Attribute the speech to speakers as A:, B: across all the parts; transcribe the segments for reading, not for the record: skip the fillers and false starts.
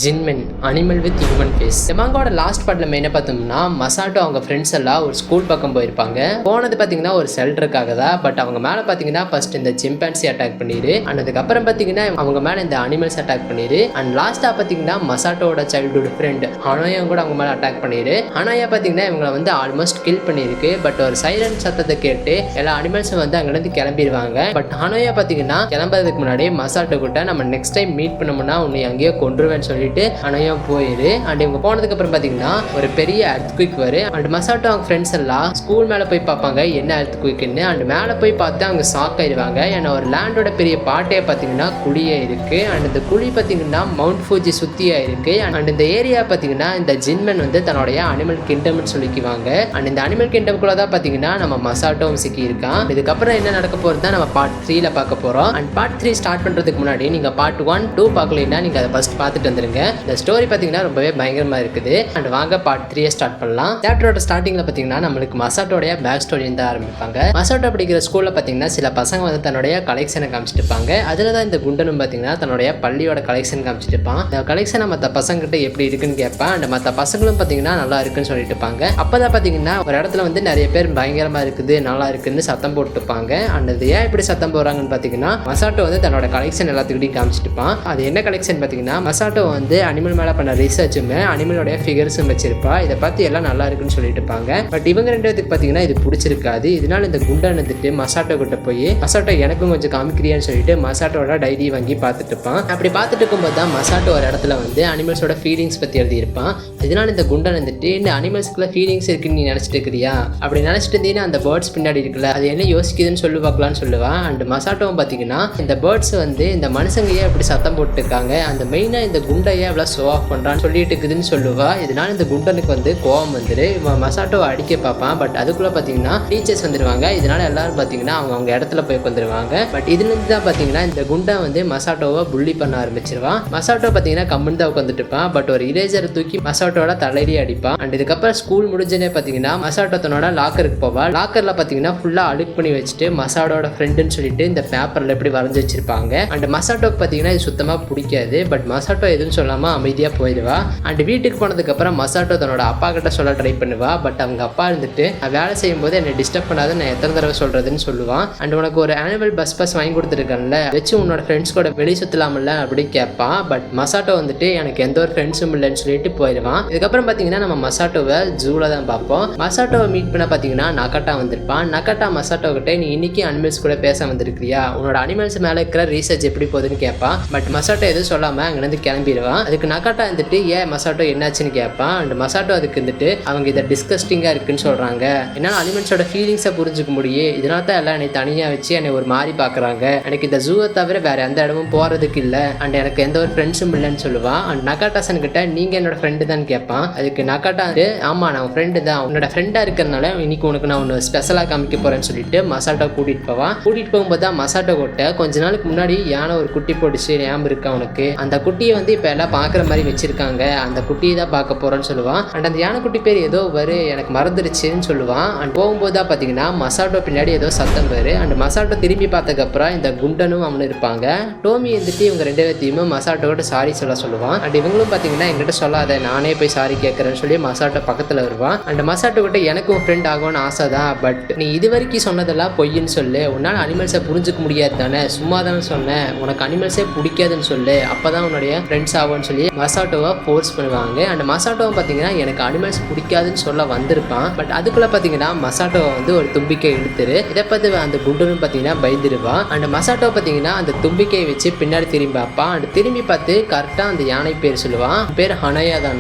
A: Jinmen animal with human face. இந்த மாங்கோட last பார்ட்ல என்ன பார்த்தோம்னா, மசாட்டோ அவங்க ஃப்ரெண்ட்ஸ் எல்லாம் ஒரு ஸ்கூல் பக்கம் போயிருப்பாங்க. போனது பார்த்தீங்கன்னா ஒரு ஷெல்டருக்காக தான். பட் அவங்க மேலே பார்த்தீங்கன்னா ஃபர்ஸ்ட் இந்த சிம்பான்சி அட்டாக் பண்ணிடு, அண்ட் அதுக்கப்புறம் பார்த்தீங்கன்னா அவங்க மேலே இந்த அனிமல்ஸ் அட்டாக் பண்ணிடு, அண்ட் லாஸ்ட்டாக பார்த்தீங்கன்னா மசாட்டோட சைல்டுஹுட் ஃப்ரெண்ட் ஹனோயா கூட அவங்க மேலே அட்டாக் பண்ணிடு. ஹனோயா பார்த்தீங்கன்னா இவங்களை வந்து ஆல்மோஸ்ட் கில் பண்ணியிருக்கு. பட் ஒரு சைலண்ட் சத்தத்தை கேட்டு எல்லா அனிமல்ஸும் வந்து அங்கேருந்து கிளம்பிடுவாங்க. பட் ஹனோயா பார்த்தீங்கன்னா கிளம்புறதுக்கு முன்னாடி மசாட்டோ கிட்ட நம்ம நெக்ஸ்ட் டைம் மீட் பண்ணோம்னா உன்னை அங்கேயே கொண்டுருவேன்னு சொல்லிட்டு அனையா போயிரு. அண்ட் இவங்க போனதுக்கு அப்புறம் பாத்தீங்கன்னா ஒரு பெரிய எர்த்குயிக் வரும். அண்ட் மசாட்டோ அவங்க ஃப்ரெண்ட்ஸ் எல்லாம் ஸ்கூல் மேல போய் பார்ப்பாங்க என்ன எர்த்குயிக்னு. அண்ட் மேல போய் பார்த்து அவங்க ஷாக் ஆயிடுவாங்க. ஏன்னா ஒரு லேண்டோட பெரிய பாட்டே பாத்தீங்கன்னா குழியே இருக்கு. அண்ட் இந்த குழி பாத்தீங்கன்னா மவுண்ட் ஃபூஜி சுத்தியா இருக்கு. அண்ட் இந்த ஏரியா பாத்தீங்கன்னா இந்த ஜின்மென் வந்து தன்னுடைய அனிமல் கிங்டம்னு சொல்லிக்குவாங்க. அண்ட் இந்த அனிமல் கிங்டம்குள்ள தான் பாத்தீங்கன்னா நம்ம மசாட்டோவும் சிக்கி இருக்கான். இதுக்கப்புறம் என்ன நடக்க போறது தான் நம்ம பார்ட் 3ல பார்க்க போறோம். அண்ட் பார்ட் 3 ஸ்டார்ட் பண்றதுக்கு முன்னாடி நீங்க பார்ட் 1, 2 பார்க்கலைன்னா நீங்க அதை ஃபர்ஸ்ட் பார்த்துட்டு வந்துருங்க. இந்த ஸ்டோரி பார்த்தீங்கன்னா ரொம்பவே பயங்கரமா இருக்குது. அண்ட் வாங்க பார்ட் 3 ஸ்டார்ட் பண்ணலாம். சாப்டரோட ஸ்டார்டிங்ல பார்த்தீங்கன்னா நம்மளுக்கு மசாட்டோடைய பேக் ஸ்டோரி தான் ஆரம்பிப்பாங்க. மசாட்டோ படிக்கிற ஸ்கூல்ல பார்த்தீங்கன்னா சில பசங்க வந்து தன்னுடைய கலெக்ஷனை காமிச்சிட்டு இருப்பாங்க. அதுல தான் இந்த குண்டனும் பார்த்தீங்கன்னா தன்னுடைய பள்ளியோட கலெக்ஷன் காமிச்சிட்டு இருப்பான். இந்த கலெக்ஷனை மற்ற பசங்க கிட்ட எப்படி இருக்குன்னு கேட்பான். அண்ட் மற்ற பசங்களும் பார்த்தீங்கன்னா நல்லா இருக்குன்னு சொல்லிட்டு இருப்பாங்க. அப்பதான் பார்த்தீங்கன்னா ஒரு இடத்துல வந்து நிறைய பேர் பயங்கரமா இருக்குது நல்லா இருக்குன்னு சத்தம் போட்டுப்பாங்க. அண்ட் அது ஏன் இப்படி சத்தம் போடுறாங்கன்னு பார்த்தீங்கன்னா மசாட்டோ வந்து தன்னோட கலெக்ஷன் எல்லாத்துக்கிட்டையும் காமிச்சிட்டு இருப்பான். அது என்ன கலெக்ஷன் பார்த்தீங்கன்னா மசாட்டோ வந்து அனிமல் மேல பண்ண ரிசர்ச்சுமே அனிமலோட ஃபிகர்ஸும் வச்சிருப்பா. இதை பார்த்து எல்லாம் நல்லா இருக்குன்னு சொல்லிட்டு இருப்பாங்க. பட் இவங்க ரெண்டு பேருக்கு பார்த்தீங்கன்னா இது பிடிச்சிருக்காது. இதனால இந்த குண்டன் வந்துட்டு மசாட்டோ கிட்ட போய் மசாட்டோ எனக்கும் கொஞ்சம் காமிக்கிறியான்னு சொல்லிட்டு மசாட்டோட டைரி வாங்கி பார்த்துட்டு இருப்பான். அப்படி பார்த்துட்டு இருக்கும்போது தான் மசாட்டோ ஒரு இடத்துல வந்து அனிமல்ஸோட ஃபீலிங்ஸ் பற்றி எழுதியிருப்பான். இதனால இந்த குண்டன் வந்துட்டு இந்த அனிமல்ஸ்க்குள்ள ஃபீலிங்ஸ் இருக்குன்னு நீ நினைச்சிட்டு இருக்கிறியா, அப்படி நினைச்சிட்டு இருந்தீங்கன்னா அந்த பேர்ட்ஸ் பின்னாடி இருக்குல்ல அது என்ன யோசிக்குதுன்னு சொல்லி பார்க்கலான்னு சொல்லுவான். அண்ட் மசாட்டோவும் பார்த்தீங்கன்னா இந்த பேர்ட்ஸ் வந்து இந்த மனுஷங்கையே அப்படி சத்தம் போட்டு இருக்காங்க, அந்த மெயினாக இந்த குண்டையே அவ்வளோ ஷோ ஆஃப் பண்ணுறான்னு சொல்லிட்டு இருக்குதுன்னு சொல்லுவா. இதனால இந்த குண்டனுக்கு வந்து கோவம் வந்துரு. இவன் மசாட்டோவை அடிக்க பார்ப்பான். பட் அதுக்குள்ளே பார்த்தீங்கன்னா டீச்சர்ஸ் வந்துடுவாங்க. இதனால எல்லாரும் பார்த்தீங்கன்னா அவங்க இடத்துல போய் வந்துடுவாங்க. பட் இதுலேருந்து தான் பார்த்தீங்கன்னா இந்த குண்டன் வந்து மசாட்டோவை புள்ளி பண்ண ஆரம்பிச்சிருவான். மசாட்டோ பார்த்தீங்கன்னா கம்முன்னு தான் உட்காந்துட்டு இருப்பான். பட் ஒரு இரேசரை தூக்கி மசாட்டோட தலையிலே அடிப்பான். அண்ட் இதுக்கப்புறம் ஸ்கூல் முடிஞ்சனே பார்த்தீங்கன்னா மசாட்டோ தன்னோட லாக்கருக்கு போவா. லாக்கரில் பார்த்தீங்கன்னா ஃபுல்லாக அழுக்கு பண்ணி வச்சுட்டு மசாட்டோட ஃப்ரெண்டுன்னு சொல்லிட்டு இந்த பேப்பரில் எப்படி வரைஞ்சி வச்சிருப்பாங்க. அண்ட் மசாட்டோக்கு பார்த்தீங்கன்னா இது சுத்தமாக பிடிக்காது. பட் மசாட்டோ எதுன்னு சொல்லாமல் அமைதியாக போயிடுவா. அண்ட் வீட்டுக்கு போனதுக்கு அப்புறம் மசாட்டோ தன்னோட அப்பா கிட்ட சொல்ல ட்ரை பண்ணுவா. பட் அவங்க அப்பா இருந்துட்டு வேலை செய்யும் போது என்னை டிஸ்டர்ப் பண்ணாத நான் எத்தனை தடவை சொல்றதுன்னு சொல்லுவான். அண்ட் உனக்கு ஒரு ஆனுவல் பஸ் வாங்கி கொடுத்துருக்கேன்ல வச்சு உன்னோட ஃப்ரெண்ட்ஸ் கூட வெளியே சுத்தலாம்ல அப்படி கேட்பான். பட் மசாட்டோ வந்துட்டு எனக்கு எந்த ஒரு ஃப்ரெண்ட்ஸும் இல்லைன்னு சொல்லிட்டு போயிடுவான். இதுக்கப்புறம் பார்த்தீங்கன்னா நம்ம மசாட்டோவை ஜூல தான் பார்ப்போம். மசாட்டோவை மீட் பண்ண பார்த்தீங்கன்னா நகட்டா வந்திருப்பான். நகட்டா மசாட்டோ கிட்ட நீ இன்னைக்கு அனிமல்ஸ் கூட பேச வந்திருக்கியா, உன்னோட அனிமல்ஸ் மேலே இருக்கிற ரீசர்ச் எப்படி போகுதுன்னு கேட்பான். பட் மசாட்டோ எதுவும் சொல்லாம அங்கிருந்து கிளம்பிடுவான். அதுக்கு நகட்டா வந்துட்டு ஏன் மசாட்டோ என்னாச்சுன்னு கேட்பான். அண்ட் மசாட்டோ அதுக்கு வந்துட்டு அவங்க இதை டிஸ்கஸ்டிங்காக இருக்குன்னு சொல்றாங்க. என்னால் அனிமல்ஸோட ஃபீலிங்ஸை புரிஞ்சுக்க முடியும். இதனால தான் எல்லாம் என்னை தனியாக வச்சு என்னை ஒரு மாதிரி பார்க்குறாங்க. எனக்கு இந்த ஜூவை தவிர வேற எந்த இடமும் போகிறதுக்கு இல்லை. அண்ட் எனக்கு எந்த ஒரு ஃப்ரெண்ட்ஸும் இல்லைன்னு சொல்லுவான். அண்ட் நகாட்டாசன் கிட்ட நீங்கள் என்னோட ஃப்ரெண்டு தான் கேட்பான். அதுக்கு நகாட்டா வந்து ஆமாம் நான் ஃப்ரெண்டு தான், உன்னோட ஃப்ரெண்டாக இருக்கிறதுனால இன்னைக்கு உனக்கு நான் ஒன்று ஸ்பெஷலாக காமிக்க போகிறேன்னு சொல்லிட்டு மசாட்டோ கூட்டிகிட்டு போவான். கூட்டிகிட்டு போகும்போது தான் மசாட்டோ கிட்ட கொஞ்ச நாளுக்கு முன்னாடி யானை ஒரு குட்டி போட்டுச்சு ஞாபகம் இருக்கா உனக்கு, அந்த குட்டியை வந்து இப்போ எல்லாம் பார்க்குற மாதிரி வச்சிருக்காங்க, அந்த குட்டியை தான் பார்க்க போகிறேன்னு சொல்லுவான். அண்ட் அந்த யானைக்குட்டி பேர் ஏதோ எனக்கு மறந்துருச்சுன்னு சொல்லுவான். அண்ட் போகும்போது தான் பார்த்தீங்கன்னா மசாட்டோ பின்னாடி ஏதோ சத்தம் வரும். அண்ட் மசாட்டோ திரும்பி பார்த்ததுக்கப்புறம் இந்த குண்டனும் அவனு இருப்பாங்க. டோமி வந்துட்டு இவங்க ரெண்டு பேர்த்தையுமே மசாட்டோ கிட்ட சாரி சொல்லுவான். அண்ட் இவங்களும் பார்த்தீங்கன்னா எங்கிட்ட சொல்லாத நானே போய் சாரி கேட்குறேன்னு சொல்லி மசாட்டோ பக்கத்தில் வருவான். அண்ட் மசாட்டோ கிட்ட எனக்கும் ஃப்ரெண்ட் ஆகும்னு ஆசை தான், பட் நீ இது வரைக்கும் சொன்னதெல்லாம் பொய்ன்னு சொல்லு, உன்னால் அனிமல்ஸை புரிஞ்சுக்க முடியாது தானே, சும்மா தானே சொன்னேன், உனக்கு அனிமல்ஸே பிடிக்காதுன்னு சொல்லு, அப்போதான் உன்னுடைய ஃப்ரெண்ட்ஸ் ஆகும்னு சொல்லி மசாட்டோவை ஃபோர்ஸ் பண்ணுவாங்க. அண்ட் மசாட்டோவை பார்த்தீங்கன்னா எனக்கு அனிமல்ஸ் பிடிக்காதுன்னு சொல்ல வந்திருப்பான். பட் அதுக்குள்ள பார்த்தீங்கன்னா மசாட்டோவை வந்து ஒரு தும்பிக்கை இழுத்துரு. இதை பார்த்து அந்த குண்டனும் பார்த்தீங்கன்னா பயந்துருவான். அண்ட் மசாட்டோ பார்த்தீங்கன்னா அந்த தும்பிக்கையை வச்சு பின்னாடி திரும்பி பார்ப்பான். அண்ட் திரும்பி பார்த்து கரெக்டாக அந்த யானை பேர் சொல்லுவான், பேர் ஹனோயா தான்.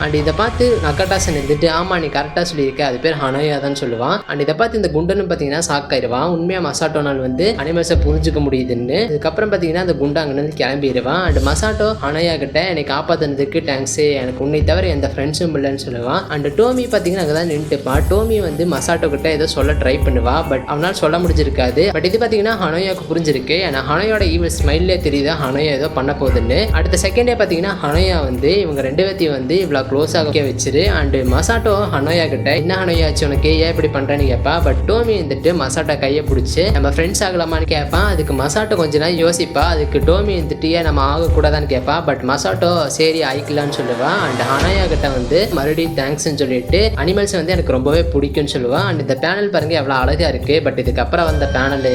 A: அண்ட் இதை பார்த்து நகட்டாசன் இருந்துட்டு ஆமா நீ கரெக்டாக சொல்லியிருக்க அது பேர் ஹனோயா தான் சொல்லுவான். அண்ட் இதை பார்த்து இந்த குண்டனும் பார்த்தீங்கன்னா ஷாக் ஆயிடுவான். உண்மையாக மசாட்டோனால் வந்து அனிமல்ஸை புரிஞ்சுக்க முடியுதுன்னு. இதுக்கப்புறம் பார்த்தீங்கன்னா அந்த குண்டாங்கிருந்து கிளம்பிடுவான். அண்ட் மசாட்டோ ஹனோயா கிட்ட என்னை காப்பாற்றினதுக்கு தேங்க்ஸ், எனக்கு உன்னை தவிர எந்த ஃப்ரெண்ட்ஸும் இல்லைன்னு சொல்லுவான். அண்ட் டோமி பார்த்தீங்கன்னா அங்கே தான் நின்றுப்பான். டோமி வந்து மசாட்டோ கிட்ட ஏதோ சொல்ல ட்ரை பண்ணுவா. பட் அவனால் சொல்ல முடிஞ்சிருக்காது. பட் இது பார்த்தீங்கன்னா ஹனோயாவுக்கு புரிஞ்சிருக்கு. ஏன்னா ஹனோயோட ஈவல் ஸ்மைல்லே தெரியுது ஹனோயா ஏதோ பண்ண போகுதுன்னு. அடுத்த செகண்டே பார்த்தீங்கன்னா ஹனோயா வந்து இவங்க ரெண்டு பேர்த்தையும் வந்து இவ்வளோ க்ளோஸாக வச்சிரு. அண்ட் மசாட்டோ ஹனோயா கிட்ட என்ன ஹனோயா ஆச்சு உனக்கு, ஏன் இப்படி பண்ணுறேன்னு கேட்பா. பட் டோமி வந்துட்டு மசாட்டோ கையை பிடிச்சி நம்ம ஃப்ரெண்ட்ஸ் ஆகலாமான்னு கேட்பான். அதுக்கு மசாட்டோ கொஞ்ச நேரம் யோசிப்பா. அதுக்கு டோமி வந்துட்டு ஏன் நம்ம ஆகக்கூடாதான்னு கேட்பா. பட் மசாட்டோ சரி ஆயிக்கலான்னு சொல்லுவான். அண்ட் ஹனாயா கிட்ட வந்து மறுபடியும் தேங்க்ஸ்ன்னு சொல்லிட்டு அனிமல்ஸ் வந்து எனக்கு ரொம்பவே பிடிக்கும்னு சொல்லுவான். அண்ட் இந்த பேனல் பாருங்க எவ்வளோ அழகா இருக்கு. பட் இதுக்கப்புறம் வந்த பேனல்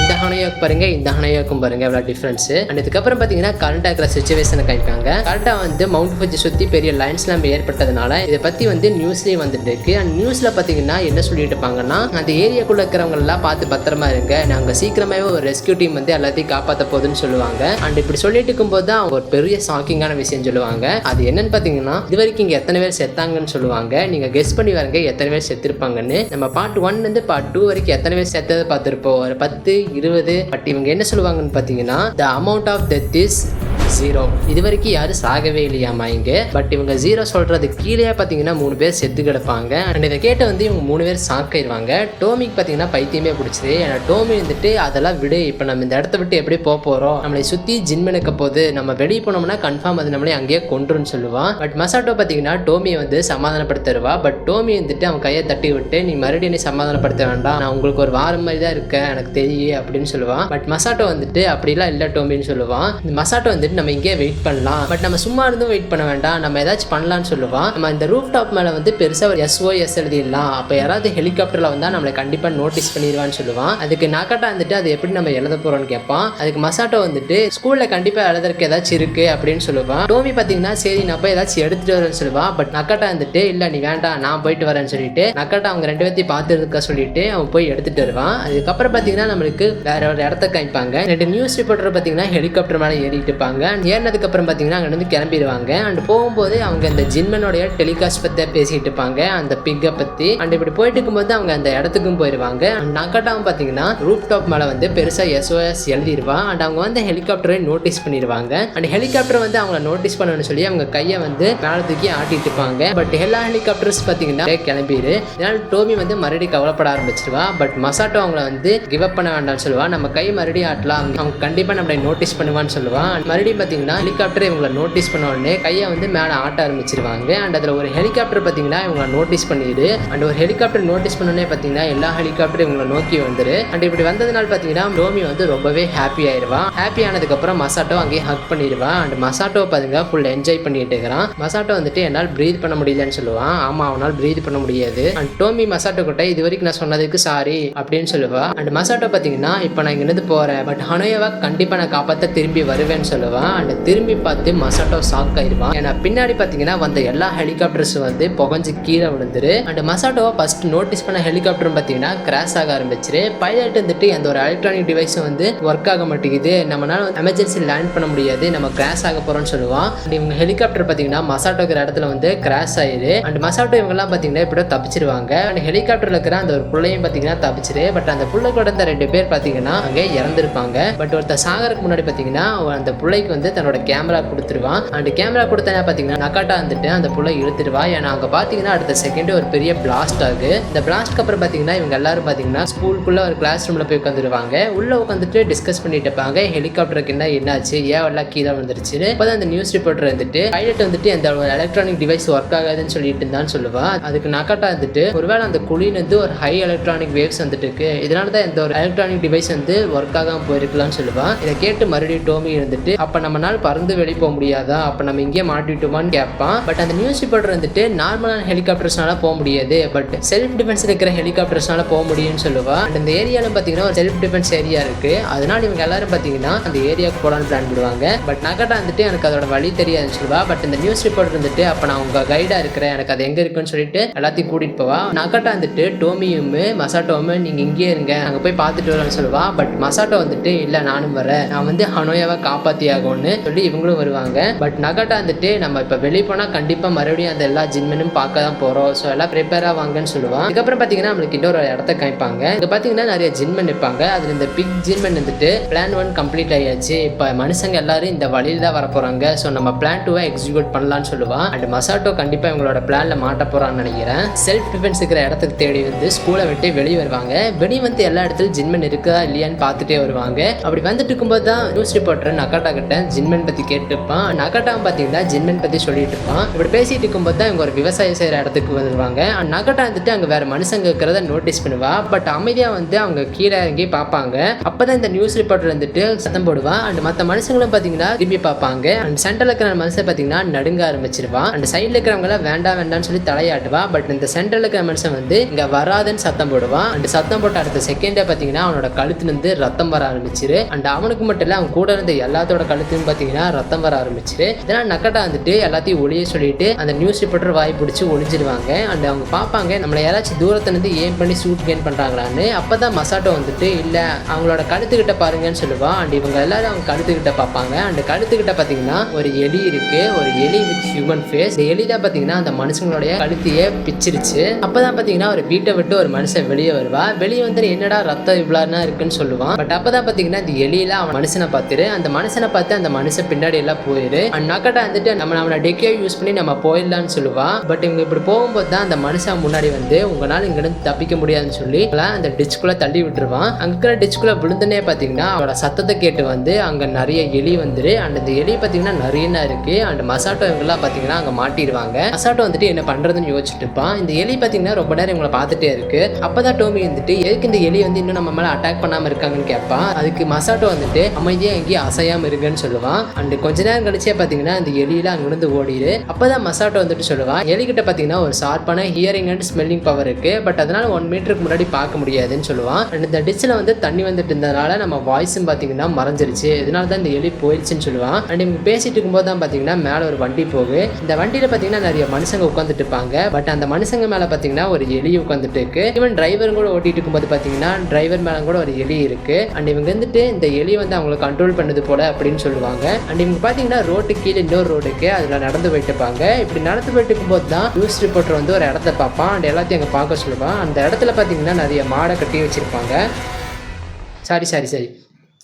A: இந்த ஹனோயாக்கு பாருங்க, இந்த ஹனோயாக்கும் பாருங்க எவ்வளோ டிஃப்ரென்ஸ். அண்ட் இதுக்கப்புறம் பார்த்தீங்கன்னா கரண்ட் ஆகிற சுச்சுவேஷனை காமிப்பாங்க. கரெக்டாக வந்து மவுண்ட் ஃபுஜி சுற்றி பெரிய லைன்ஸ்லாம் ஏற்பட்டதுனால இதை பற்றி வந்து நியூஸ்லேயும் வந்துட்டு இருக்கு. அண்ட் நியூஸில் பார்த்தீங்கன்னா என்ன சொல்லிட்டு இருப்பாங்கன்னா, அந்த ஏரியாக்குள்ளே இருக்கிறவங்க எல்லாம் பார்த்து பத்திரமா இருங்க, நாங்கள் சீக்கிரமாகவே ஒரு ரெஸ்கியூ டீம் வந்து எல்லாத்தையும் காப்பாற்ற போகுதுன்னு சொல்லுவாங்க. அண்ட் இப்படி சொல்லிட்டு இருக்கும்போது தான் அவங்க ஒரு பெரிய ஷாக்கிங்கான விஷயம் சொல்லுவாங்க. அது என்னன்னு பார்த்தீங்கன்னா, இது வரைக்கும் இங்கே எத்தனை பேர் செத்தாங்கன்னு சொல்லுவாங்க. நீங்கள் கெஸ் பண்ணி வரங்க எத்தனை பேர் செத்துருப்பாங்கன்னு. நம்ம பார்ட் 1 இருந்து பார்ட் 2 வரைக்கும் எத்தனை பேர் செத்ததை பார்த்துருப்போம், ஒரு 10 20. பட் இவங்க என்ன சொல்லுவாங்கன்னு பார்த்தீங்கன்னா, the amount of debt is 0. இது வரைக்கும் யாரும் சாகவே இல்லையாமா இங்க. பட் இவங்க 0 சொல்றது கீழே பார்த்தீங்கன்னா 3 பேர் செத்து கிடப்பாங்க. அண்ட் இதை கேட்டு வந்து இவங்க 3 பேர் சாக்காயிருவாங்க. டோமிக்கு பார்த்தீங்கன்னா பைத்தியமே பிடிச்சது. ஏன்னா டோமி வந்துட்டு அதெல்லாம் விடு, இப்போ நம்ம இந்த இடத்த விட்டு எப்படி போக போகிறோம், நம்மளை சுற்றி ஜின்மனுக்க போது, நம்ம வெளியே போனோம்னா கன்ஃபார்ம் அது நம்மளே அங்கேயே கொண்டுருன்னு சொல்லுவான். பட் மசாட்டோ பார்த்தீங்கன்னா டோமியை வந்து சமாதானப்படுத்துவா. பட் டோமி வந்துட்டு அவன் கையை தட்டி விட்டு, நீ மறுபடியும் நீ சமாதானப்படுத்த வேண்டாம், நான் உங்களுக்கு ஒரு வாரம் மாதிரி தான் இருக்கேன் எனக்கு தெரியும் அப்படின்னு சொல்லுவான். பட் மசாட்டோ வந்துட்டு அப்படிலாம் இல்லை டோமின்னு சொல்லுவான். இந்த மசாட்டோ வந்துட்டு நம்ம இங்கே வெயிட் பண்ணலாம், பட் நம்ம சும்மா இருந்தும் வெயிட் பண்ண வேண்டாம், நம்ம ஏதாச்சும் பண்ணலான்னு சொல்லுவான். நம்ம இந்த ரூஃப் டாப் மேலே வந்து பெருசாக ஒரு SOS எழுதிடலாம், அப்போ யாராவது ஹெலிகாப்டரில் வந்தால் நம்மளை கண்டிப்பாக நோட்டீஸ் பண்ணிடுவான்னு சொல்லுவான். அதுக்கு நக்கட்டா வந்துட்டு அது எப்படி நம்ம எழுத போகிறோம்னு கேட்பான். அதுக்கு மசாட்டோ வந்துட்டு ஸ்கூலில் கண்டிப்பாக எழுதுறதுக்கு ஏதாச்சும் இருக்குது அப்படின்னு சொல்லுவான். டோமி பார்த்தீங்கன்னா சரி நான் போய் ஏதாச்சும் எடுத்துகிட்டு வரேன்னு சொல்லுவான். பட் நக்கட்டா வந்துட்டு இல்லை நீ வேண்டாம் நான் போயிட்டு வரேன்னு சொல்லிட்டு நக்கட்டா அவங்க 2 பேர்த்தையும் பார்த்துருக்க சொல்லிட்டு அவன் போய் எடுத்துகிட்டு வருவான். அதுக்கப்புறம் பார்த்தீங்கன்னா நம்மளுக்கு வேற ஒரு இடத்த காமிப்பாங்க. 2 நியூஸ் ரிப்போர்ட்டர் பார்த்தீங்கன்னா ஹெலிகாப்டர் மேலே ஏறிட்டு இருப்பாங்க. ஏறினதுக்கு அப்புறம் பார்த்தீங்கன்னா அங்கேருந்து கிளம்பிடுவாங்க. அண்ட் போகும்போது அவங்க அந்த ஜின்மனோடைய டெலிகாஸ்ட் பற்றி பேசிட்டு இருப்பாங்க, அந்த பிக்கை பற்றி. அண்ட் இப்படி போயிட்டு இருக்கும்போது அவங்க அந்த இடத்துக்கும் போயிடுவாங்க. அண்ட் நக்கட்டாவும் பார்த்தீங்கன்னா ரூப் டாப் மேலே வந்து பெருசாக SOS எழுதிடுவான். அண்ட் அவங்க வந்து ஹெலிகாப்டரை நோட்டீஸ் பண்ணிடுவாங்க. அண்ட் ஹெலிகாப்டர் வந்து அவங்கள நோட்டீஸ் பண்ணணும்னு சொல்லி அவங்க கையை வந்து மேலே தூக்கி ஆட்டிட்டு இருப்பாங்க. பட் எல்லா ஹெலிகாப்டர்ஸ் பார்த்தீங்கன்னா கிளம்பிடு. இதனால டோமி வந்து மறுபடியும் கவலைப்பட ஆரம்பிச்சிருவா. பட் மசாட்டோ அவங்கள வந்து கிவ் அப் பண்ண வேண்டாம்னு சொல்லுவா. நம்ம கை மறுபடியும் ஆட்டலாம், அவங்க கண்டிப்பாக நம்மளை நோட்டீஸ் பண்ணுவான்னு சொல்லுவான். மறுபடியும் பார்த்தீங்கன்னா ஹெலிகாப்டர் இவங்களை நோட்டீஸ் பண்ண உடனே கையை வந்து மேலே ஆட்ட ஆரம்பிச்சிருவாங்க. அண்ட் அதில் ஒரு ஹெலிகாப்டர் பார்த்தீங்கன்னா இவங்களை நோட்டீஸ் பண்ணிடு. அண்ட் ஒரு ஹெலிகாப்டர் நோட்டீஸ் பண்ணோடனே பார்த்தீங்கன்னா எல்லா ஹெலிகாப்டரும் இவங்களை நோக்கி வந்துரு. அண்ட் இப்படி வந்ததுனால பார்த்தீங்கன்னா டோமி வந்து ரொம்பவே ஹாப்பி ஆயிடுவான். ஹாப்பி ஆனதுக்கப்புறம் மசாட்டோ அங்கேயே ஹக் பண்ணிடுவான். அண்ட் மசாட்டோ பார்த்தீங்கன்னா ஃபுல் என்ஜாய் பண்ணிட்டு இருக்கிறான். மசாட்டோ வந்துட்டு என்னால் ப்ரீத் பண்ண முடியலன்னு சொல்லுவான். ஆமாம் அவனால் ப்ரீத் பண்ண முடியாது. அண்ட் டோமி மசாட்டோ கிட்ட இது வரைக்கும் நான் சொன்னதுக்கு சாரி அப்படின்னு சொல்லுவா. அண்ட் மசாட்டோ பார்த்தீங்கன்னா இப்போ நான் இங்கிருந்து போகிறேன், பட் ஹனோயாவை கண்டிப்பாக நான் காப்பாற்ற திரும்பி வருவேன்னு சொல்லுவான். அண்ட் திரும்பி பார்த்து மசாட்டோ ஷாக் ஆயிடுவான். ஏன்னா பின்னாடி பார்த்தீங்கன்னா வந்த எல்லா ஹெலிகாப்டர்ஸும் வந்து புகஞ்சு கீழே விழுந்துரு. அண்ட் மசாட்டோவை ஃபர்ஸ்ட் நோட்டீஸ் பண்ண ஹெலிகாப்டரும் பார்த்தீங்கன்னா கிராஷ் ஆக ஆரம்பிச்சிரு. பைலட் வந்துட்டு எந்த ஒரு எலக்ட்ரானிக் டிவைஸும் வந்து ஒர்க் ஆக மாட்டேங்குது, நம்மளால எமர்ஜென்சி லேண்ட் பண்ண முடியாது, நம்ம கிராஷ் ஆக போறோம்னு சொல்லுவான். அண்ட் இவங்க ஹெலிகாப்டர் பார்த்தீங்கன்னா மசாட்டோ இருக்கிற இடத்துல வந்து கிராஷ் ஆயிரு. அண்ட் மசாட்டோ இவங்கெல்லாம் பார்த்தீங்கன்னா இப்படி தப்பிச்சிருவாங்க. அண்ட் ஹெலிகாப்டர்ல இருக்கிற அந்த ஒரு புள்ளையும் பார்த்தீங்கன்னா தப்பிச்சிரு. பட் அந்த புள்ளை கூட இந்த 2 பேர் பார்த்தீங்கன்னா அங்கே இறந்துருப்பாங்க. பட் ஒருத்தர் சாகருக்கு முன்னாடி பார்த்தீங்கன்னா அந்த புள்ளைக்கு வந்து தன்னோட கேமரா கொடுத்துருவான். அண்ட் கேமரா கொடுத்தா பார்த்தீங்கன்னா நக்காட்டா வந்துட்டு அந்த புள்ளை இழுத்துருவா. ஏன்னா அங்கே பார்த்தீங்கன்னா அடுத்த செகண்ட் ஒரு பெரிய பிளாஸ்ட் ஆகு. இந்த பிளாஸ்ட்க்கு அப்புறம் பார்த்தீங்கன்னா இவங்க எல்லாரும் பார்த்தீங்கன்னா ஸ்கூலுக்குள்ள ஒரு கிளாஸ் ரூம்ல போய் உட்காந்துருவாங்க. உள்ள உட்காந்துட்டு டிஸ்கஸ் பண்ணிட்டு இருப்பாங்க ஹெலிகாப்டருக்கு என்னாச்சு, ஏன் எல்லாம் கீழே வந்துருச்சு. இப்போதான் அந்த நியூஸ் ரிப்போர்ட்டர் வந்துட்டு பைலட் வந்துட்டு அந்த எலக்ட்ரானிக் டிவைஸ் ஒர்க் ஆகாதுன்னு சொல்லிட்டு இருந்தான்னு சொல்லுவா. அதுக்கு நக்காட்டா வந்துட்டு ஒருவேளை அந்த குழியில இருந்து ஒரு ஹை எலக்ட்ரானிக் வேவ்ஸ் வந்துட்டு இருக்கு, இதனால தான் இந்த ஒரு எலக்ட்ரானிக் டிவைஸ் வந்து ஒர்க் ஆகாம போயிருக்கலாம்னு சொல்லுவா. இதை கேட்டு மறுபடியும் டோமி இருந்துட்டு அப்ப நம்மளால பறந்து வெளியே போக முடியாதா, அப்ப நம்ம இங்கே மாட்டிட்டோமான்னு கேட்பான். பட் அந்த நியூஸ் ரிப்போர்ட்டர் வந்துட்டு நார்மலான ஹெலிகாப்டர்ஸ்னால போக முடியாது, பட் செல்ஃப் டிஃபென்ஸ் இருக்கிற ஹெலிகாப்டர்ஸ்னால போக முடியும்னு சொல்லுவா. அண்ட் இந்த ஏரியாலும் பார்த்தீங்கன்னா ஒரு செல்ஃப் டிஃபென்ஸ் ஏரியா இருக்கு, அதனால இவங்க எல்லாரும் பார்த்தீங்கன்னா அந்த ஏரியாவுக்கு போடான்னு பிளான் பண்ணுவாங்க. பட் நகட்டா வந்துட்டு எனக்கு அதோட வழி தெரியாதுன்னு சொல்லுவா. பட் இந்த நியூஸ் ரிப்போர்ட்டர் வந்துட்டு அப்ப நான் உங்க கைடா இருக்கிறேன், எனக்கு அது எங்க இருக்குன்னு சொல்லிட்டு எல்லாத்தையும் கூட்டிட்டு போவா. நகட்டா வந்துட்டு டோமியும் மசாட்டோவும் நீங்க இங்கே இருங்க, அங்க போய் பார்த்துட்டு வரலாம்னு சொல்லுவா. பட் மசாட்டோ வந்துட்டு இல்ல நானும் வரேன், நான் வந்து ஹனோயாவை காப்பாத்தி ஆகும்னு சொல்லி இவங்களும் வருவாங்க. பட் நகட்டா வந்துட்டு நம்ம இப்ப வெளியே போனா கண்டிப்பா மறுபடியும் அந்த எல்லா ஜின்மனும் பார்க்க தான் போறோம், ஸோ எல்லாம் ப்ரிப்பேரா வாங்கன்னு சொல்லுவான். அதுக்கப்புறம் பாத்தீங்கன்னா நம்மளுக்கு இன்னொரு இடத்த காமிப்பாங்க. இங்க பாத்தீங்கன்னா நிறைய ஜின்மன் இருப்பாங்க. அதுல இந்த பிக் ஜின்மன் வந்துட்டு பிளான் 1 கம்ப்ளீட் ஆயாச்சு, இப்ப மனுஷங்க எல்லாரும் இந்த வழியில தான் வர போறாங்க, ஸோ நம்ம பிளான் 2 எக்ஸிக்யூட் பண்ணலாம்னு சொல்லுவான். அண்ட் மசாட்டோ கண்டிப்பா இவங்களோட பிளான்ல மாட்ட போறான்னு நினைக்கிறேன். செல்ஃப் டிஃபென்ஸ் இருக்கிற இடத்துக்கு தேடி வந்து ஸ்கூலை விட்டு வெளியே வருவாங்க. வெளியே வந்து எல்லா இடத்துலயும் ஜின்மன் இருக்குதா இல்லையான்னு பார்த்துட்டே வருவாங்க. அப்படி வந்துட்டு இருக்கும்போது தான் நியூஸ் ரிப்போர்ட்டர் நக்காட்டா கிட்ட ஜின்மன் பத்தி கேட்டுருப்பான். நகட்டாவும் பாத்தீங்கன்னா ஜின்மன் பத்தி சொல்லிட்டு இருப்பான். இப்படி பேசிட்டு இருக்கும்போது தான் இவங்க ஒரு விவசாயம் செய்யற இடத்துக்கு வந்துருவாங்க. நகட்டா வந்துட்டு அங்க வேற மனுஷங்க இருக்கிறத நோட்டீஸ் பண்ணுவா. பட் அமைதியா வந்து அவங்க கீழே இறங்கி பார்ப்பாங்க. அப்பதான் இந்த நியூஸ் ரிப்போர்ட்டர் வந்துட்டு சத்தம் போடுவா. அண்ட் மற்ற மனுஷங்களும் பாத்தீங்கன்னா திரும்பி பார்ப்பாங்க. அண்ட் சென்டர்ல இருக்கிற மனுஷன் பாத்தீங்கன்னா நடுங்க ஆரம்பிச்சிருவா. அண்ட் சைட்ல இருக்கிறவங்க வேண்டாம் வேண்டாம்னு சொல்லி தலையாட்டுவா. பட் இந்த சென்டர்ல இருக்கிற மனுஷன் வந்து இங்க வராதுன்னு சத்தம் போடுவான். அண்ட் சத்தம் போட்ட அடுத்த செகண்டே பாத்தீங்கன்னா அவனோட கழுத்துல இருந்து ரத்தம் வர ஆரம்பிச்சிரு. அண்ட் அவனுக்கு மட்டும் இல்ல அவன் கூட இருந்த எல்லாத்தோட கழுத்துன்னு பாத்தீங்கன்னா ரத்தம் வர ஆரம்பிச்சிரு. இதெல்லாம் நக்கட்டா வந்துட்டு எல்லாத்தையும் ஒளிய சொல்லிட்டு அந்த நியூஸ் ரிப்போர்ட்டர் வாய் பிடிச்சி ஒளிஞ்சிருவாங்க. அண்ட் அவங்க பார்ப்பாங்க நம்மள யாராச்சும் தூரத்துல இருந்து ஏம் பண்ணி ஷூட் கெயின் பண்றாங்களான்னு. அப்பதான் மசாட்டோ வந்துட்டு இல்ல அவங்களோட கழுத்துக்கிட்ட பாருங்கன்னு சொல்லுவா. அண்ட் இவங்க எல்லாரும் அவங்க கழுத்துக்கிட்ட பார்ப்பாங்க. அண்ட் கழுத்துக்கிட்ட பாத்தீங்கன்னா ஒரு எலி இருக்கு. ஒரு எலி வித் ஹியூமன் ஃபேஸ். இந்த எலி தான் பாத்தீங்கன்னா அந்த மனுஷங்களுடைய கழுத்தையே பிச்சிருச்சு. அப்பதான் பாத்தீங்கன்னா ஒரு வீட்டை விட்டு ஒரு மனுஷன் வெளியே வருவா. வெளியே வந்து என்னடா ரத்தம் இவ்வளவுனா இருக்குன்னு சொல்லுவான். பட் அப்பதான் பாத்தீங்கன்னா இந்த எலியில அவன் மனுஷனை பார்த்துரு. அந்த மனுஷனை பார்த்து அந்த மனுஷன் பின்னாடி எல்லாம் போயிரு. அண்ட் நக்கட்டா வந்துட்டு நம்ம அவனை டெக்கே யூஸ் பண்ணி நம்ம போயிடலான்னு சொல்லுவா. பட் இவங்க இப்படி போகும்போது தான் அந்த மனுஷன் முன்னாடி வந்து உங்களால இங்கிருந்து தப்பிக்க முடியாதுன்னு சொல்லி அந்த டிச்சுக்குள்ள தள்ளி விட்டுருவான். அங்க இருக்கிற டிச்சுக்குள்ள விழுந்தனே பாத்தீங்கன்னா அவனோட சத்தத்தை கேட்டு வந்து அங்க நிறைய எலி வந்துரு. அண்ட் இந்த எலி பாத்தீங்கன்னா நிறைய இருக்கு. அண்ட் மசாட்டோ இவங்கெல்லாம் பாத்தீங்கன்னா அங்க மாட்டிடுவாங்க. மசாட்டோ வந்துட்டு என்ன பண்றதுன்னு யோசிச்சுட்டு இருப்பான். இந்த எலி பாத்தீங்கன்னா ரொம்ப நேரம் இவங்களை பார்த்துட்டே இருக்கு. அப்பதான் டோமி வந்துட்டு எதுக்கு இந்த எலி வந்து இன்னும் நம்ம மேல அட்டாக் பண்ணாம இருக்காங்கன்னு கேட்பான். அதுக்கு மசாட்டோ வந்துட்டு அமைதியா எங்கேயும் அசையாம இருக்குன்னு சொல்லுவான். அண்ட் கொஞ்ச நேரம் கழிச்சே பாத்தீங்கன்னா அந்த எலியில அங்கிருந்து ஓடிடு. அப்பதான் மசாட்டோ வந்துட்டு சொல்லுவான் எலிகிட்ட பாத்தீங்கன்னா ஒரு ஷார்ப்பான ஹியரிங் அண்ட் ஸ்மெல்லிங் பவர் இருக்கு. பட் அதனால 1 மீட்டருக்கு முன்னாடி பார்க்க முடியாதுன்னு சொல்லுவான். அண்ட் இந்த டிச்சில் வந்து தண்ணி வந்துட்டு இருந்ததுனால நம்ம வாய்ஸும் பாத்தீங்கன்னா மறைஞ்சிருச்சு. இதனால தான் இந்த எலி போயிடுச்சுன்னு சொல்லுவான். அண்ட் இவங்க பேசிட்டு இருக்கும்போது தான் பாத்தீங்கன்னா மேல ஒரு வண்டி போகுது. இந்த வண்டியில பாத்தீங்கன்னா நிறைய மனுஷங்க உட்காந்துட்டு இருப்பாங்க. பட் அந்த மனுஷங்க மேல பாத்தீங்கன்னா ஒரு எலி உட்காந்துட்டு இருக்கு. ஈவன் டிரைவர் கூட ஓட்டிட்டு இருக்கும்போது பாத்தீங்கன்னா டிரைவர் மேல கூட ஒரு எலி இருக்கு. அண்ட் இவங்க வந்துட்டு இந்த எலி வந்து அவங்களை கண்ட்ரோல் பண்ணது போல அப்படின்னு சொல்லுவாங்க. அண்ட் இவங்க பாத்தீங்கன்னா ரோட்டு கீழே இன்னொரு ரோடு இருக்கு. அதுல நடந்து போயிட்டு இருப்பாங்க. இப்படி நடந்து போயிட்டு இருக்கும்போது தான் நியூஸ் ரிப்போர்ட்டர் வந்து ஒரு இடத்த பார்ப்பான். அண்ட் எல்லாத்தையும் அங்க பார்க்க சொல்லுவான். அந்த இடத்துல பாத்தீங்கன்னா நிறைய மாடை கட்டி வச்சிருப்பாங்க. சரி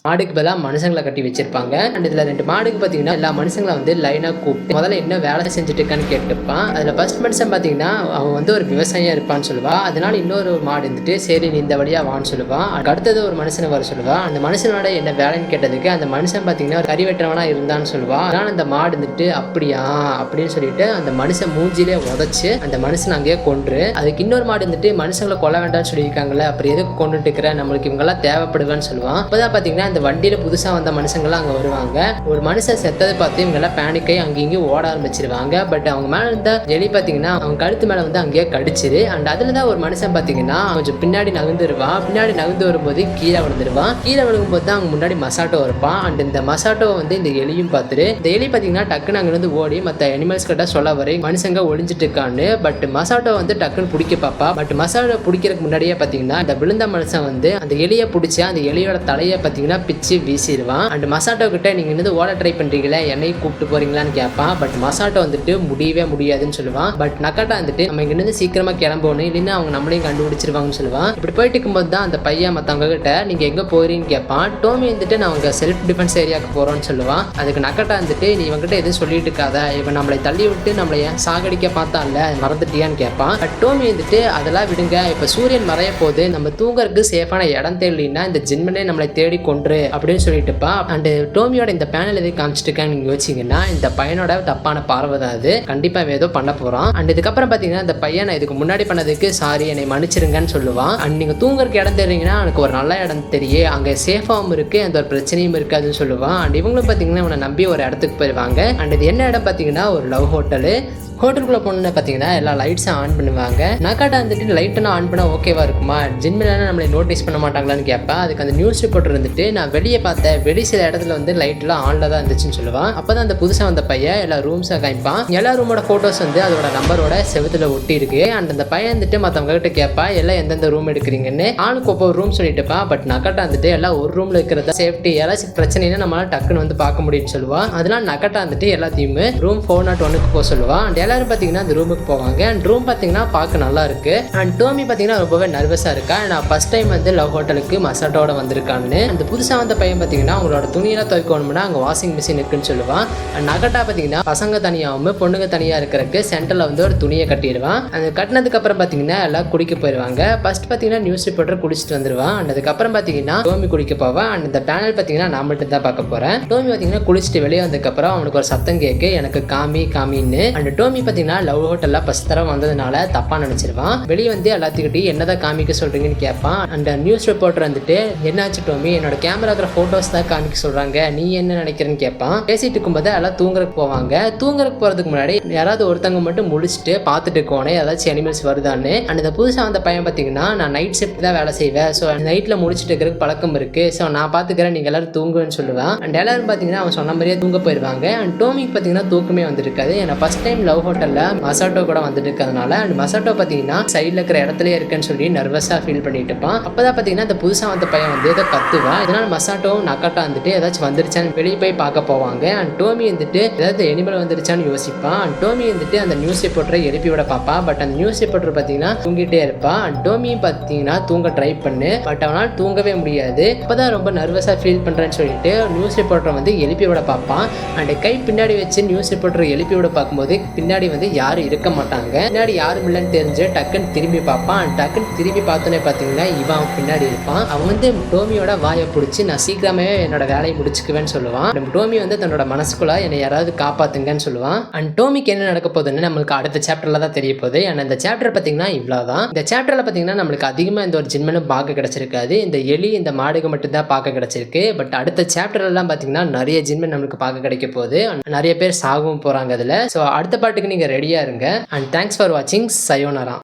A: மாடுக்கு பதிலாக மனுஷங்களை கட்டி வச்சிருப்பாங்க. அண்ட் இதில் 2 மாடுக்கு பார்த்தீங்கன்னா எல்லா மனுஷங்களை வந்து லைனாக கூப்பிட்டு முதல்ல என்ன வேலை செஞ்சுட்டு இருக்கான்னு கேட்டுப்பான். அதில் ஃபர்ஸ்ட் மனுஷன் பார்த்தீங்கன்னா அவன் வந்து ஒரு விவசாயியாக இருப்பான்னு சொல்லுவா. அதனால இன்னொரு மாடு இருந்துட்டு சரி நீ இந்த வழியாக வான்னு சொல்லுவான். அடுத்தது ஒரு மனுஷனை வர சொல்லுவா. அந்த மனுஷனோட என்ன வேலைன்னு கேட்டதுக்கு அந்த மனுஷன் பார்த்தீங்கன்னா ஒரு கறி வெட்டுறவனா இருந்தான்னு சொல்லுவா. அதனால அந்த மாடு இருந்துட்டு அப்படியா அப்படின்னு சொல்லிட்டு அந்த மனுஷன் மூஞ்சிலே உதச்சு அந்த மனுஷன் அங்கேயே கொன்று. அதுக்கு இன்னொரு மாடு இருந்துட்டு மனுஷங்களை கொல்ல வேண்டாம்னு சொல்லியிருக்காங்களே அப்புறம் எதுக்கு கொண்டுட்டு இருக்கிற நம்மளுக்கு இவங்கெல்லாம் தேவைப்படுவான்னு சொல்லுவான். அப்போதான் பார்த்தீங்கன்னா இந்த வண்டியில புதுசா வந்த மனுஷங்கள்லாம் அங்க வருவாங்க. ஒரு மனுஷன் செத்ததை பார்த்து இவங்க எல்லாம் பேனிக்கை அங்கேயும் ஓட ஆரம்பிச்சிருவாங்க. பட் அவங்க மேல இருந்த எலி பாத்தீங்கன்னா அவங்க கழுத்து மேல வந்து அங்கேயே கடிச்சிரு. அண்ட் அதுலதான் ஒரு மனுஷன் பாத்தீங்கன்னா கொஞ்சம் பின்னாடி நகர்ந்துருவான். பின்னாடி நகர்ந்து வரும்போது கீழே விழுந்துருவான். கீழே விழுகும்போது தான் அவங்க முன்னாடி மசாட்டோ இருப்பான். அண்ட் இந்த மசாட்டோவை வந்து இந்த எலியும் பார்த்துரு. இந்த எலி பாத்தீங்கன்னா டக்குன்னு அங்கிருந்து ஓடி மற்ற அனிமல்ஸ் கிட்ட சொல்ல வரை மனுஷங்க ஒளிஞ்சிட்டு இருக்கான்னு. பட் மசாட்டோ வந்து டக்குன்னு பிடிக்க பாப்பா. பட் மசாட்டோ பிடிக்கிறதுக்கு முன்னாடியே பாத்தீங்கன்னா இந்த விழுந்த மனுஷன் வந்து அந்த எலியை பிடிச்சி அந்த எலியோட தலையை பாத்தீங்கன்னா பிச்சு வீசிடுவான். அண்ட் மசாட்டோ கிட்ட நீங்க வந்து ஓட ட்ரை பண்றீங்களா என்னையும் கூப்பிட்டு போறீங்களான்னு கேட்பான். பட் மசாட்டோ வந்துட்டு முடியவே முடியாதுன்னு சொல்லுவான். பட் நக்கட்டா வந்துட்டு நம்ம இங்க இருந்து சீக்கிரமா கிளம்பணும் இல்லைன்னா அவங்க நம்மளையும் கண்டுபிடிச்சிருவாங்கன்னு சொல்லுவான். இப்படி போயிட்டு இருக்கும்போது தான் அந்த பையன் மத்தவங்க கிட்ட நீங்க எங்க போறீங்கன்னு கேட்பான். டோமி வந்துட்டு நான் அவங்க செல்ஃப் டிஃபென்ஸ் ஏரியாவுக்கு போறோம்னு சொல்லுவான். அதுக்கு நக்கட்டா வந்துட்டு நீ இவங்கிட்ட எதுவும் சொல்லிட்டு இருக்காத இவன் நம்மளை தள்ளி விட்டு நம்மளை சாகடிக்க பார்த்தான்ல மறந்துட்டியான்னு கேட்பான். பட் டோமி வந்துட்டு அதெல்லாம் விடுங்க இப்ப சூரியன் மறைய போது நம்ம தூங்கறதுக்கு சேஃபான இடம் தெரியலன்னா இந்த ஜின்மனே நம்மளை தேடி கொன்று அப்படின்னு சொல்லிட்டுப்பா. அண்ட் டோமியோட இந்த பேனல் எதை காமிச்சிட்டு இருக்காங்க நீங்க யோசிச்சீங்கன்னா இந்த பையனோட தப்பான பார்வை தான் அது. கண்டிப்பா ஏதோ பண்ண போறான். அண்ட் இதுக்கப்புறம் பாத்தீங்கன்னா இந்த பையன் இதுக்கு முன்னாடி பண்ணதுக்கு சாரி என்னை மன்னிச்சிருங்கன்னு சொல்லுவான். அண்ட் நீங்க தூங்குறதுக்கு இடம் தெரியுங்கன்னா எனக்கு ஒரு நல்ல இடம் தெரியும் அங்க சேஃபாவும் இருக்கு எந்த ஒரு பிரச்சனையும் இருக்காதுன்னு சொல்லுவான். அண்ட் இவங்களும் பாத்தீங்கன்னா இவனை நம்பி ஒரு இடத்துக்கு போயிருவாங்க. அண்ட் இது என்ன இடம் பாத்தீங்கன்னா ஒரு லவ் ஹோட்டலு. ஹோட்டலுக்குள்ள போனோன்னு பார்த்தீங்கன்னா எல்லா லைட்ஸும் ஆன் பண்ணுவாங்க. நக்காட்டா வந்துட்டு லைட்டெல்லாம் ஆன் பண்ணால் ஓகேவா இருக்குமா ஜின்மிலான நம்மளை நோட்டீஸ் பண்ண மாட்டாங்களான்னு கேட்பேன். அதுக்கு அந்த நியூஸ் ரிப்போர்ட்டர் இருந்துட்டு நான் வெளியே பார்த்தேன் வெளி சில இடத்துல வந்து லைட்லாம் ஆன்ல தான் இருந்துச்சுன்னு சொல்லுவான். அப்போ தான் அந்த புதுசாக வந்த பையன் எல்லா ரூம்ஸை காமிப்பான். எல்லா ரூமோட ஃபோட்டோஸ் வந்து அதோட நம்பரோட செவத்துல ஒட்டி இருக்கு. அண்ட் அந்த பையன் வந்துட்டு மற்றவங்க கிட்ட கேட்பா எல்லாம் எந்தெந்த ரூம் எடுக்கிறீங்கன்னு. ஆளுக்கு ஒவ்வொரு ரூம் சொல்லிட்டுப்பா. பட் நக்காட்டா வந்துட்டு எல்லாம் ஒரு ரூம்ல இருக்கிறத சேஃப்டி யாராச்சும் பிரச்சனைனா நம்மளால டக்குன்னு வந்து பார்க்க முடியும்னு சொல்லுவான். அதனால நக்காட்டா வந்துட்டு எல்லாத்தையுமே ரூம் 401க்கு போக சொல்லுவான். அண்ட் எல்லாரும் பார்த்தீங்கன்னா அந்த ரூமுக்கு போவாங்க. அண்ட் ரூம் பார்த்தீங்கன்னா பார்க்க நல்லா இருக்கு. அண்ட் டோமி பார்த்தீங்கன்னா ரொம்பவே நர்வஸாக இருக்கா. நான் ஃபர்ஸ்ட் டைம் வந்து லவ் ஹோட்டலுக்கு மசாட்டோட வந்திருக்கான்னு. அந்த புதுசாக வந்த பையன் பார்த்தீங்கன்னா அவங்களோட துணியெல்லாம் துவைக்கணும்னா அங்கே வாஷிங் மிஷின் இருக்குன்னு சொல்லுவான். அண்ட் நகட்டா பார்த்தீங்கன்னா பசங்க தனியாகவும் பொண்ணுங்க தனியாக இருக்கிறதுக்கு சென்டரில் வந்து ஒரு துணியை கட்டிடுவான். அந்த கட்டினதுக்கு அப்புறம் பார்த்தீங்கன்னா எல்லாம் குடிக்க போயிடுவாங்க. ஃபர்ஸ்ட் பார்த்தீங்கன்னா நியூஸ் ரிப்போர்ட்டர் குடிச்சிட்டு வந்துருவான். அண்ட் அதுக்கப்புறம் பார்த்தீங்கன்னா டோமி குடிக்க போவான். அண்ட் இந்த பேனல் பார்த்தீங்கன்னா நான் மட்டும் தான் பார்க்க போறேன். டோமி பார்த்தீங்கன்னா குளிச்சுட்டு வெளியே வந்ததுக்கப்புறம் அவனுக்கு ஒரு சத்தம் கேட்கு, எனக்கு காமின்னு. அண்ட் டோமி பார்த்தீங்கன்னா லவ் ஹோட்டல்ல ஃபர்ஸ்ட் தடவை வந்ததுனால தப்பா நினைச்சிருவான். வெளியே வந்து எல்லாத்துக்கிட்டையும் என்னதான் காமிக்க சொல்றீங்கன்னு கேட்பான். அந்த நியூஸ் ரிப்போர்ட்டர் வந்துட்டு, என்னாச்சு டோமி, என்னோட கேமராக்கிற போட்டோஸ் தான் காமிக்க சொல்றாங்க, நீ என்ன நினைக்கிறேன்னு கேட்பான். பேசிட்டு இருக்கும்போது எல்லாம் தூங்குறதுக்கு போவாங்க. தூங்குறதுக்கு போறதுக்கு முன்னாடி யாராவது ஒருத்தவங்க மட்டும் முடிச்சுட்டு பார்த்துட்டு இருக்கோனே ஏதாச்சும் அனிமல்ஸ் வருதான்னு. அந்த புதுசாக வந்த பையன் பார்த்தீங்கன்னா நான் நைட் ஷிஃப்ட் தான் வேலை செய்வேன், ஸோ நைட்டில் முடிச்சுட்டு இருக்கிறதுக்கு பழக்கம் இருக்கு, ஸோ நான் பார்த்துக்கிறேன், நீங்கள் எல்லாரும் தூங்குவேன்னு சொல்லுவேன். அண்ட் எல்லாரும் பார்த்தீங்கன்னா அவன் சொன்ன மாதிரியே தூங்க போயிடுவாங்க. அண்ட் டோமிக்கு பார்த்தீங்கன்னா தூக்கமே வந்துருக்காது. ஏன்னா ஃபர்ஸ்ட் டைம் லவ் ஹோட்டலில் மசாட்டோ கூட வந்துட்டு இருக்கிறதுனால. அண்ட் மசாட்டோ பார்த்தீங்கன்னா சைடில் இருக்கிற இடத்துல இருக்குன்னு சொல்லி நர்வஸாக ஃபீல் பண்ணிட்டு இருப்பான். அப்போதான் பார்த்தீங்கன்னா அந்த புதுசாக வந்த பையன் வந்து ஏதோ கத்துவான். இதனால மசாட்டோ நக்கட்டா வந்துட்டு ஏதாச்சும் வந்துருச்சான்னு வெளியே போய் பார்க்க போவாங்க. அண்ட் டோமி வந்துட்டு ஏதாவது எனிமல் வந்துருச்சான்னு யோசிப்பான். அண்ட் டோமி வந்துட்டு அந்த நியூஸ் ரிப்போர்ட்டரை எழுப்பி விட பார்ப்பான். பட் அந்த நியூஸ் ரிப்போர்ட்டர் பார்த்தீங்கன்னா தூங்கிட்டே இருப்பான். அண்ட் டோமியும் பார்த்தீங்கன்னா தூங்க ட்ரை பண்ணு, பட் அவனால் தூங்கவே முடியாது. அப்போதான் ரொம்ப நர்வஸாக ஃபீல் பண்ணுறேன்னு சொல்லிட்டு நியூஸ் ரிப்போர்ட்டரை வந்து எழுப்பி விட பார்ப்பான். அண்ட் கை பின்னாடி வச்சு நியூஸ் ரிப்போர்ட்டரை எழுப்பி விட பார்க்கும்போது பின்னாடி வந்து யாரும் இருக்க மாட்டாங்க. பின்னாடி யாரும் இல்லைன்னு தெரிஞ்சு டக்குன்னு திரும்பி பார்ப்பான். டக்குன்னு திரும்பி பார்த்தோன்னே பார்த்தீங்கன்னா இவன் பின்னாடி இருப்பான். அவன் வந்து டோமியோட வாயை பிடிச்சி நான் சீக்கிரமே என்னோட வேலையை முடிச்சுக்குவேன்னு சொல்லுவான். டோமி வந்து தன்னோட மனசுக்குள்ள என்னை யாராவது காப்பாத்துங்கன்னு சொல்லுவான். அண்ட் டோமிக்கு என்ன நடக்க போகுதுன்னு நம்மளுக்கு அடுத்த சாப்டர்ல தான் தெரிய போகுது. அண்ட் இந்த சாப்டர் பார்த்தீங்கன்னா இவ்வளோதான். இந்த சாப்டர்ல பார்த்தீங்கன்னா நம்மளுக்கு அதிகமாக இந்த ஒரு ஜின்மனும் பார்க்க கிடைச்சிருக்காது. இந்த எலி இந்த மாடுக மட்டும் தான் பார்க்க கிடைச்சிருக்கு. பட் அடுத்த சாப்டர்லாம் பார்த்தீங்கன்னா நிறைய ஜின்மன் நம்மளுக்கு பார்க்க கிடைக்க போகுது. நிறைய பேர் சாகவும் போறாங்க அதில். ஸோ அடுத்த பாட்டுக்கு நீங்கள் ரெடியாக இருங்க. அண்ட் தேங்க்ஸ் ஃபார் வாட்சிங். சயோனாரா.